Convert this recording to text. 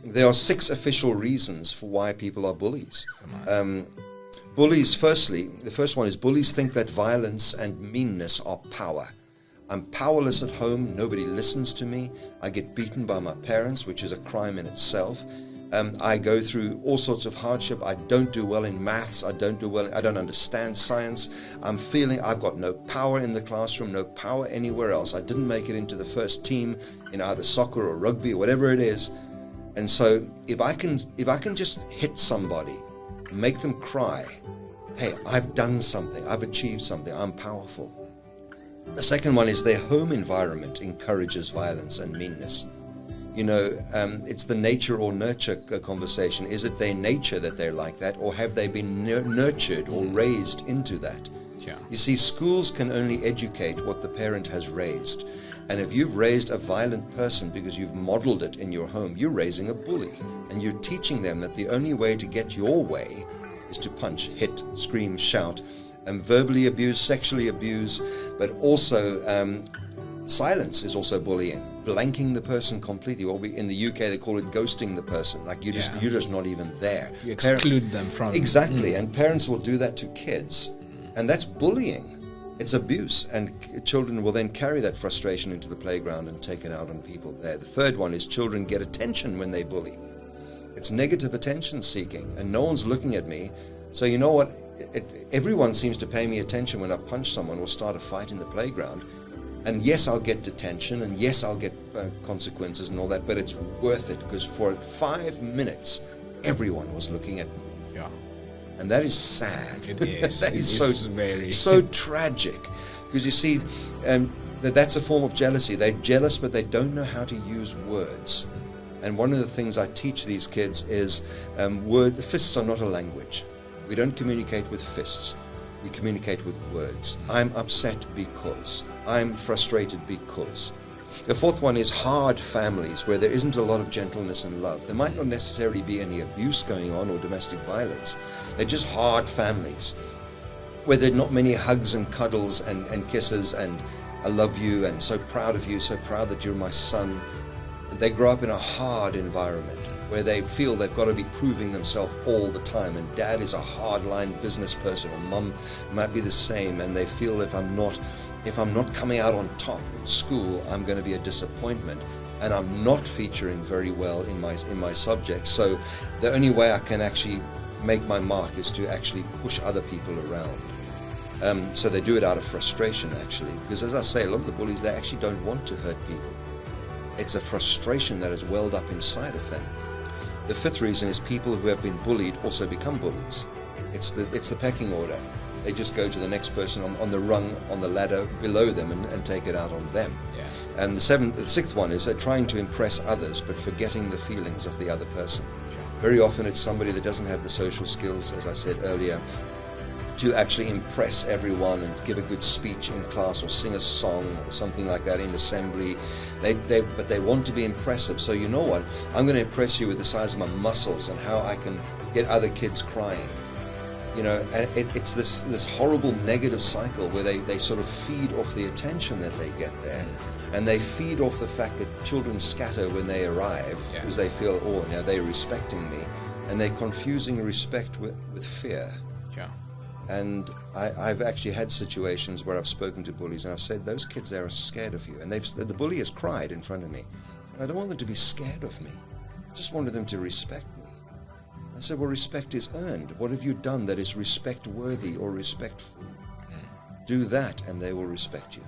there are 6 official reasons for why people are bullies. Bullies, firstly, the first one is bullies think that violence and meanness are power. I'm powerless at home, nobody listens to me, I get beaten by my parents, which is a crime in itself. I go through all sorts of hardship. I don't do well in maths. I don't understand science. I'm feeling I've got no power in the classroom, no power anywhere else. I didn't make it into the first team in either soccer or rugby or whatever it is. And so if I can just hit somebody, make them cry, hey, I've done something, I've achieved something, I'm powerful. The second one is their home environment encourages violence and meanness. You know, it's the nature or nurture conversation. Is it their nature that they're like that, or have they been nurtured or raised into that? Yeah. You see, schools can only educate what the parent has raised. And if you've raised a violent person because you've modeled it in your home, you're raising a bully. And you're teaching them that the only way to get your way is to punch, hit, scream, shout, and verbally abuse, sexually abuse, but also silence is also bullying. Blanking the person completely. Or in the UK they call it ghosting the person. Like you're just not even there. You exclude them from exactly. And parents will do that to kids, and that's bullying. It's abuse, and children will then carry that frustration into the playground and take it out on people there. The third one is children get attention when they bully. It's negative attention seeking, and no one's looking at me. So you know what? Everyone seems to pay me attention when I punch someone or start a fight in the playground. And yes, I'll get detention, and yes, I'll get consequences and all that, but it's worth it, because for 5 minutes, everyone was looking at me. Yeah. And that is sad. It is. That is so tragic. Because you see, that's a form of jealousy. They're jealous, but they don't know how to use words. And one of the things I teach these kids is fists are not a language. We don't communicate with fists. We communicate with words. I'm upset because. I'm frustrated because. The fourth one is hard families, where there isn't a lot of gentleness and love. There might not necessarily be any abuse going on or domestic violence. They're just hard families, where there are not many hugs and cuddles and kisses and I love you and so proud of you, so proud that you're my son. They grow up in a hard environment where they feel they've got to be proving themselves all the time, and dad is a hardline business person, or mum might be the same, and they feel if I'm not coming out on top in school, I'm going to be a disappointment, and I'm not featuring very well in my subject. So the only way I can actually make my mark is to actually push other people around. So they do it out of frustration, actually, because as I say, a lot of the bullies, they actually don't want to hurt people. It's a frustration that has welled up inside of them. The fifth reason is people who have been bullied also become bullies. It's the pecking order. They just go to the next person on the rung, on the ladder below them, and take it out on them. Yeah. And the sixth one is they're trying to impress others but forgetting the feelings of the other person. Very often it's somebody that doesn't have the social skills, as I said earlier, to actually impress everyone and give a good speech in class or sing a song or something like that in assembly. But they want to be impressive. So you know what? I'm going to impress you with the size of my muscles and how I can get other kids crying. You know, and it's this horrible negative cycle where they sort of feed off the attention that they get there. And they feed off the fact that children scatter when they arrive because they feel, oh, now they're respecting me. And they're confusing respect with fear. Yeah. And I've actually had situations where I've spoken to bullies and I've said, those kids there are scared of you. And the bully has cried in front of me. I don't want them to be scared of me. I just wanted them to respect me. I said, well, respect is earned. What have you done that is respect worthy or respectful? Do that and they will respect you.